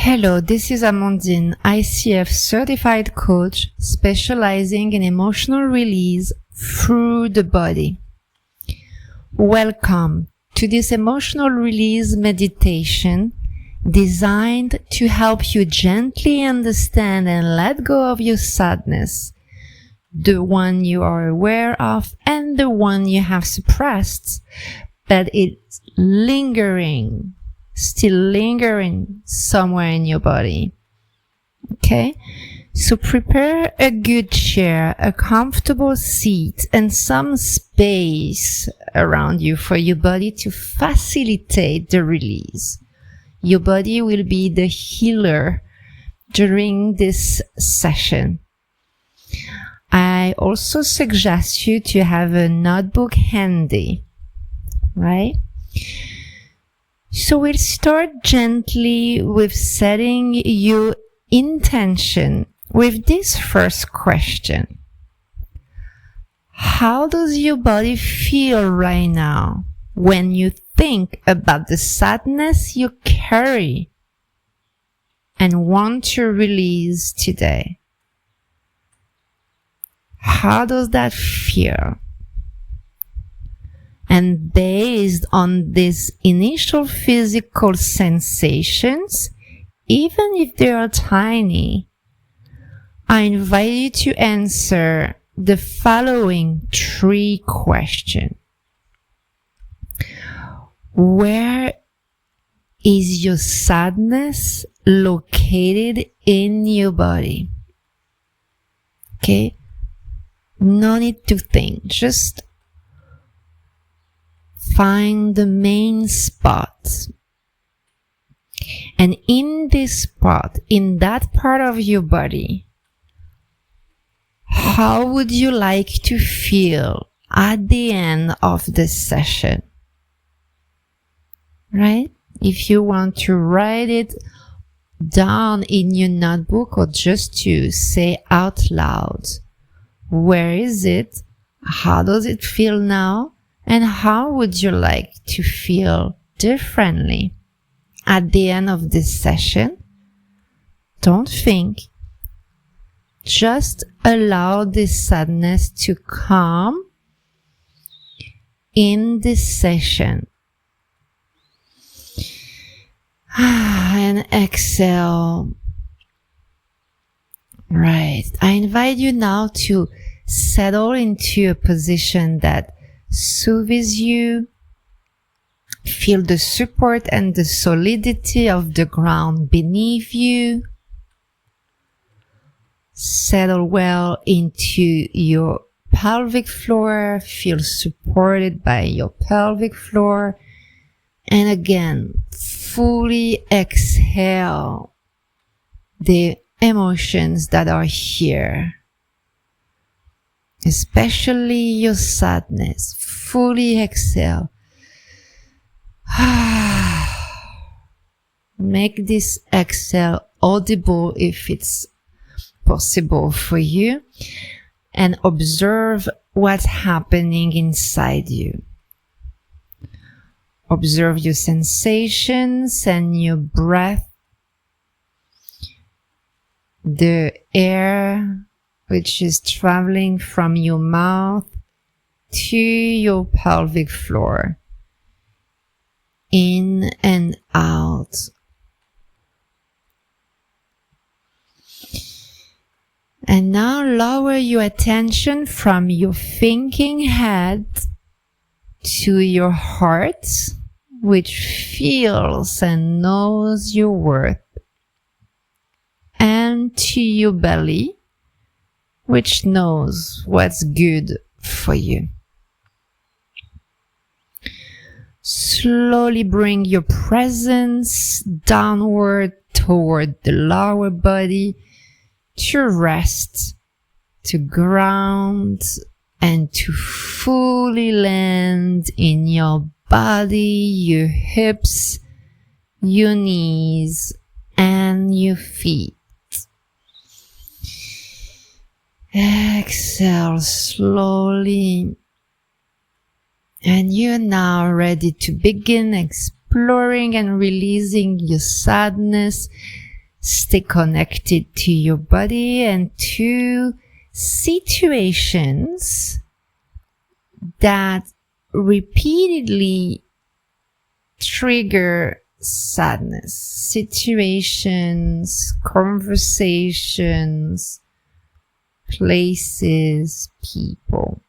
Hello, this is Amandine, ICF certified coach specializing in emotional release through the body. Welcome to this emotional release meditation designed to help you gently understand and let go of your sadness, the one you are aware of and the one you have suppressed, but it's still lingering somewhere in your body. Okay? So prepare a good chair, a comfortable seat, and some space around you for your body to facilitate the release. Your body will be the healer during this session. I also suggest you to have a notebook handy, right? So we'll start gently with setting your intention with this first question. How does your body feel right now when you think about the sadness you carry and want to release today? How does that feel? And based on these initial physical sensations, even if they are tiny, I invite you to answer the following 3 questions. Where is your sadness located in your body? Okay? No need to think. Just find the main spot. And in this spot, in that part of your body, how would you like to feel at the end of the session? Right? If you want to write it down in your notebook or just to say out loud, where is it? How does it feel now? And how would you like to feel differently at the end of this session? Don't think. Just allow this sadness to come in this session. And exhale. Right. I invite you now to settle into a position that soothes you. Feel the support and the solidity of the ground beneath you. Settle well into your pelvic floor. Feel supported by your pelvic floor. And again, fully exhale the emotions that are here. Especially your sadness. Fully exhale. Make this exhale audible if it's possible for you. And observe what's happening inside you. Observe your sensations and your breath. The air which is traveling from your mouth to your pelvic floor. In and out. And now lower your attention from your thinking head to your heart, which feels and knows your worth, and to your belly, which knows what's good for you. Slowly bring your presence downward toward the lower body to rest, to ground, and to fully land in your body, your hips, your knees, and your feet. Exhale slowly. And you're now ready to begin exploring and releasing your sadness stay connected to your body and to situations that repeatedly trigger sadness. Situations, conversations, places, people.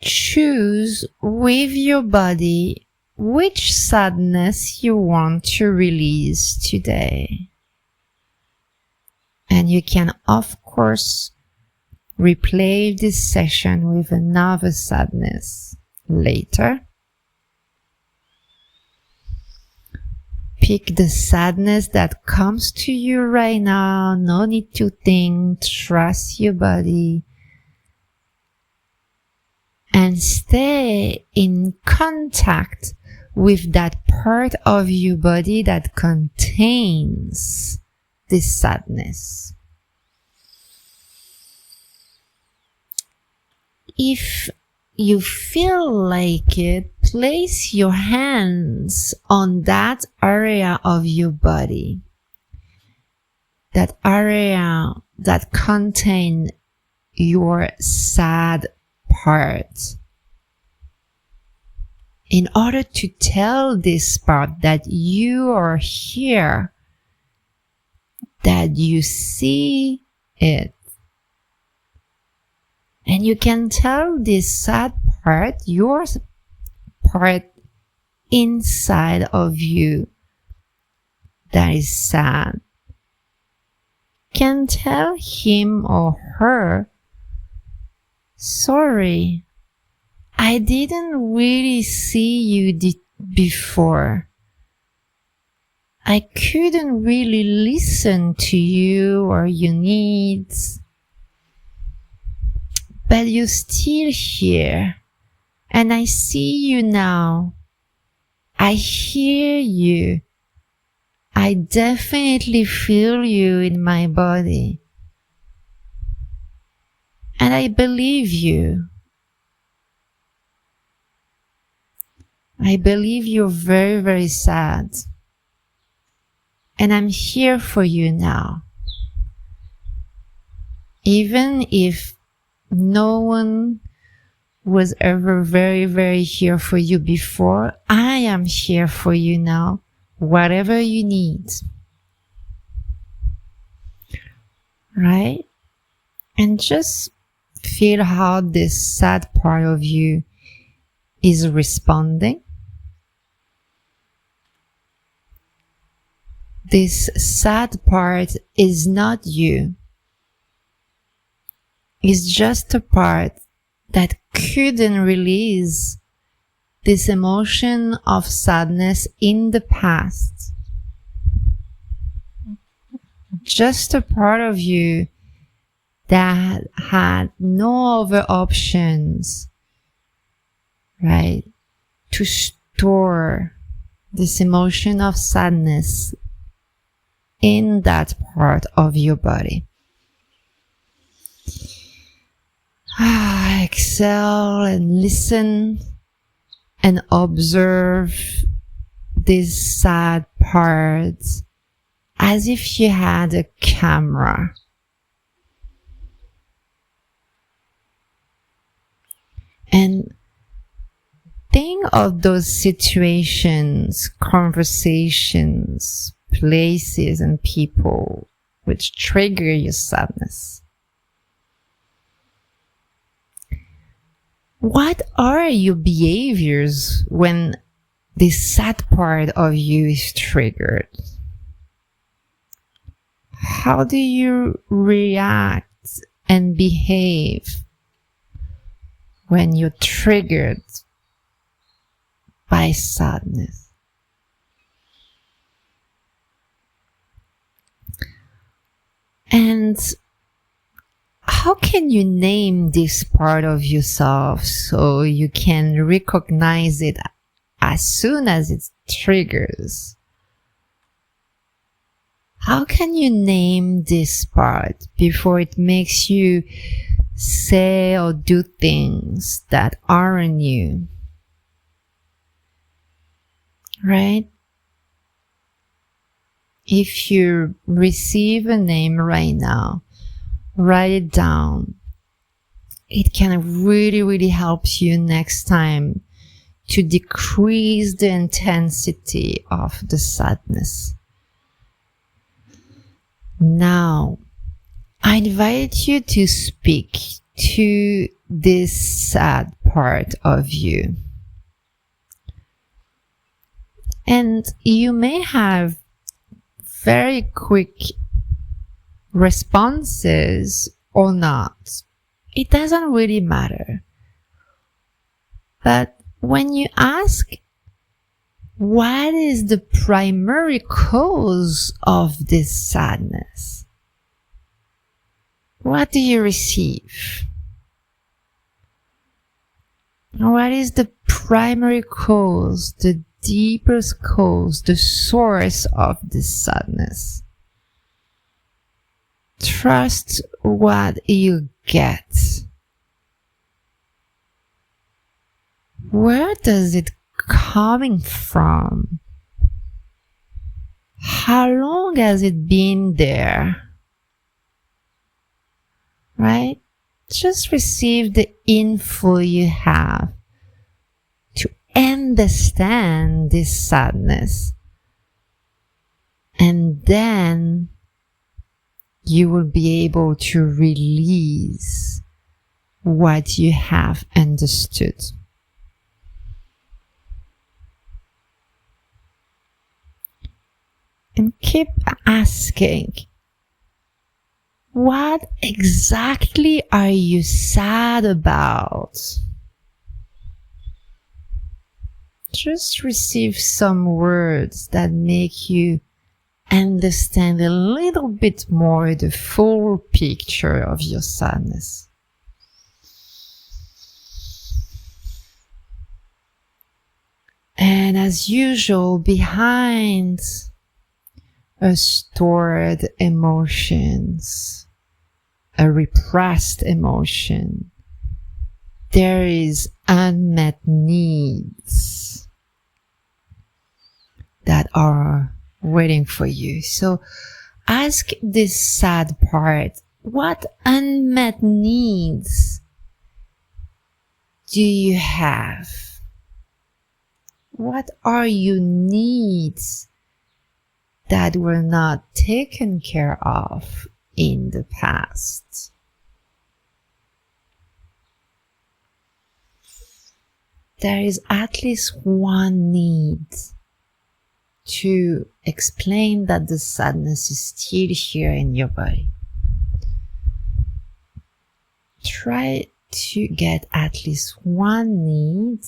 Choose with your body which sadness you want to release today. And you can, of course, replay this session with another sadness later. Pick the sadness that comes to you right now. No need to think. Trust your body. And stay in contact with that part of your body that contains this sadness. If you feel like it, place your hands on that area of your body, that area that contains your sad part, in order to tell this part that you are here, that you see it. And you can tell this sad part, your part inside of you that is sad. Can tell him or her, sorry, I didn't really see you before. I couldn't really listen to you or your needs. But you're still here, and I see you now. I hear you. I definitely feel you in my body. And I believe you. I believe you're very, very sad. And I'm here for you now. Even if no one was ever very, very here for you before, I am here for you now, whatever you need. Right? And just feel how this sad part of you is responding. This sad part is not you. It's just a part that couldn't release this emotion of sadness in the past. Just a part of you that had no other options, right, to store this emotion of sadness in that part of your body. Exhale and listen and observe this sad part as if you had a camera. And think of those situations, conversations, places, and people which trigger your sadness. What are your behaviors when this sad part of you is triggered? How do you react and behave when you're triggered by sadness? And how can you name this part of yourself so you can recognize it as soon as it triggers? How can you name this part before it makes you say or do things that aren't you? Right? if you receive a name right now, write it down. It can really, really help you next time to decrease the intensity of the sadness. Now, I invite you to speak to this sad part of you. And you may have very quick responses or not. It doesn't really matter. But when you ask, what is the primary cause of this sadness? What do you receive? What is the primary cause, the deepest cause, the source of this sadness? Trust what you get. Where does it coming from? How long has it been there? Right? Just receive the info you have to understand this sadness. And then you will be able to release what you have understood. And keep asking, what exactly are you sad about? Just receive some words that make you understand a little bit more the full picture of your sadness. And as usual, behind a stored emotions, a repressed emotion, there is unmet needs that are waiting for you. So ask this sad part, what unmet needs do you have? What are your needs that were not taken care of in the past? There is at least one need to explain that the sadness is still here in your body. Try to get at least one need,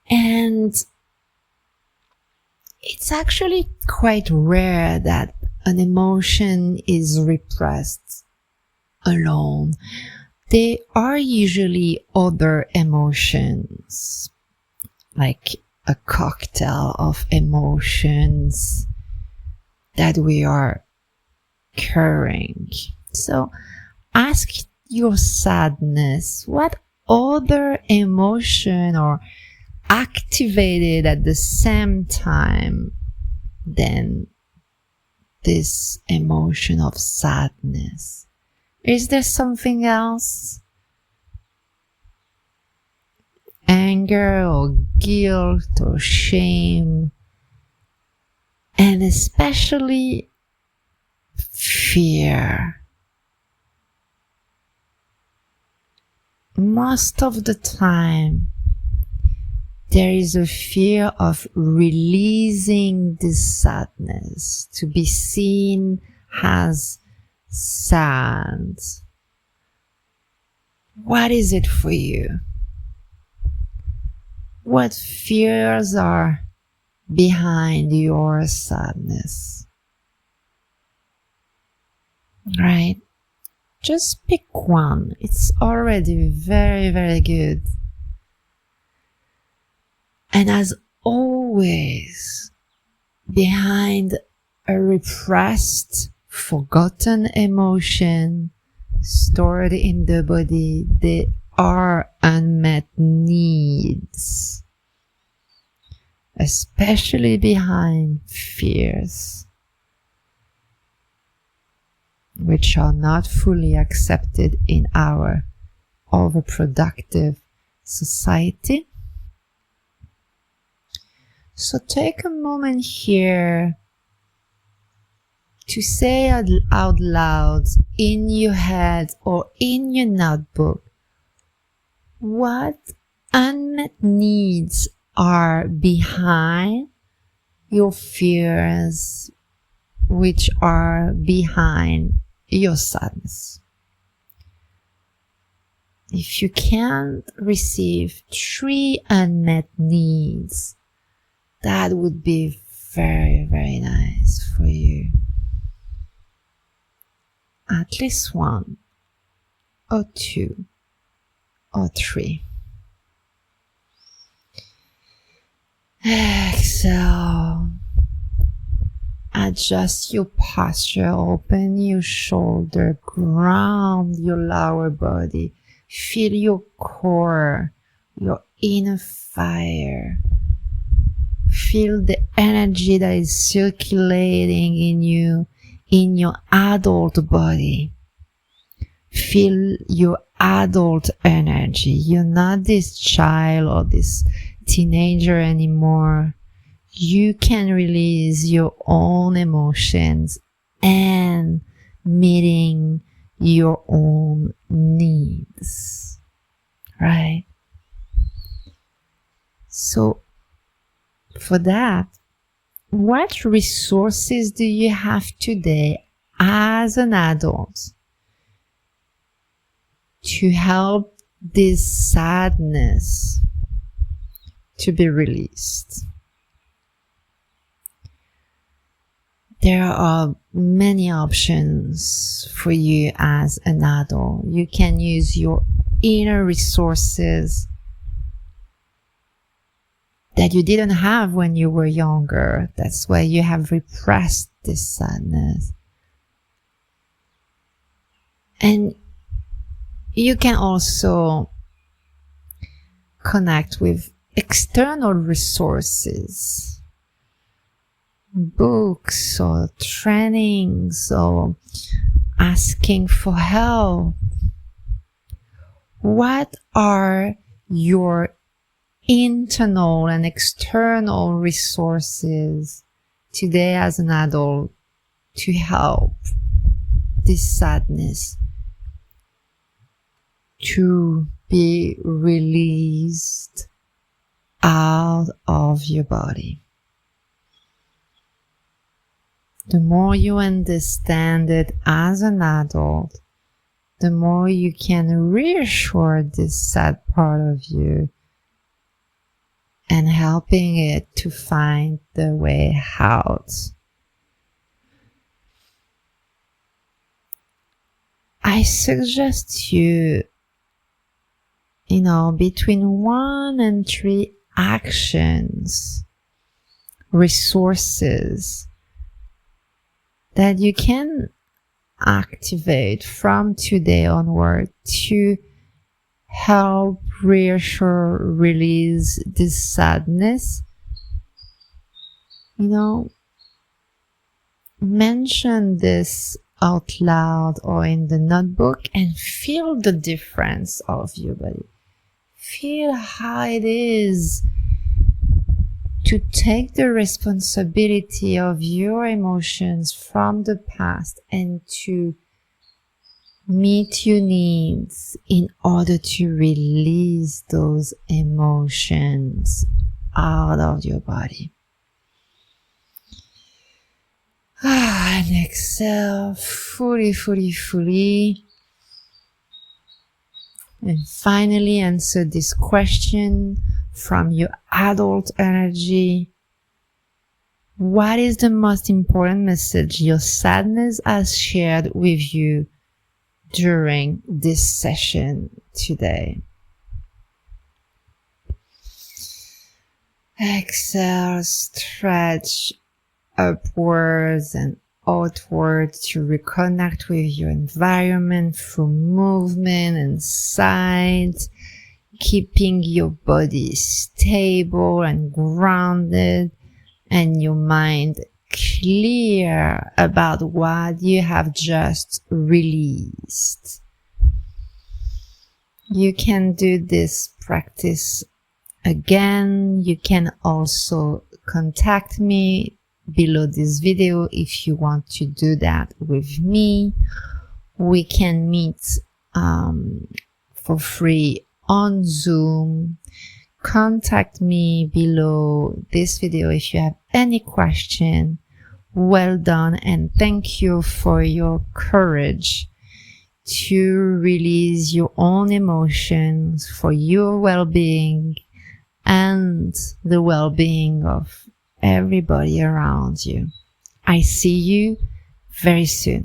and it's actually quite rare that an emotion is repressed alone. There are usually other emotions, like a cocktail of emotions that we are carrying. So ask your sadness, what other emotion are activated at the same time than this emotion of sadness? Is there something else? Anger or guilt or shame, and especially fear. Most of the time, there is a fear of releasing this sadness, to be seen as sad. What is it for you? What fears are behind your sadness? Right? Just pick one. It's already very, very good. And as always, behind a repressed, forgotten emotion stored in the body, there are unmet needs. especially behind fears, which are not fully accepted in our overproductive society. So take a moment here to say out loud in your head or in your notebook what unmet needs are behind your fears, which are behind your sadness. If you can't receive 3 unmet needs, that would be very, very nice for you. At least 1 or 2 or 3. Exhale. Adjust your posture, open your shoulder, ground your lower body. Feel your core, your inner fire. Feel the energy that is circulating in you, in your adult body. Feel your adult energy. You're not this child or this teenager anymore. You can release your own emotions and meeting your own needs, right? So for that, what resources do you have today as an adult to help this sadness to be released? There are many options for you as an adult. You can use your inner resources that you didn't have when you were younger. That's why you have repressed this sadness. And you can also connect with external resources, books or trainings, or asking for help. What are your internal and external resources today as an adult to help this sadness to be released out of your body? The more you understand it as an adult, the more you can reassure this sad part of you and helping it to find the way out. I suggest you, between 1 and 3 actions, resources that you can activate from today onward to help reassure, release this sadness. Mention this out loud or in the notebook and feel the difference of your body. Feel how it is to take the responsibility of your emotions from the past and to meet your needs in order to release those emotions out of your body. And exhale fully. And finally answer this question from your adult energy. What is the most important message your sadness has shared with you during this session today? Exhale, stretch upwards and outwards to reconnect with your environment through movement and sight. keeping your body stable and grounded and your mind clear about what you have just released. You can do this practice again. You can also contact me below this video if you want to do that with me. We can meet for free on Zoom. Contact me below this video if you have any question. Well done, and thank you for your courage to release your own emotions for your well-being and the well-being of everybody around you. I see you very soon.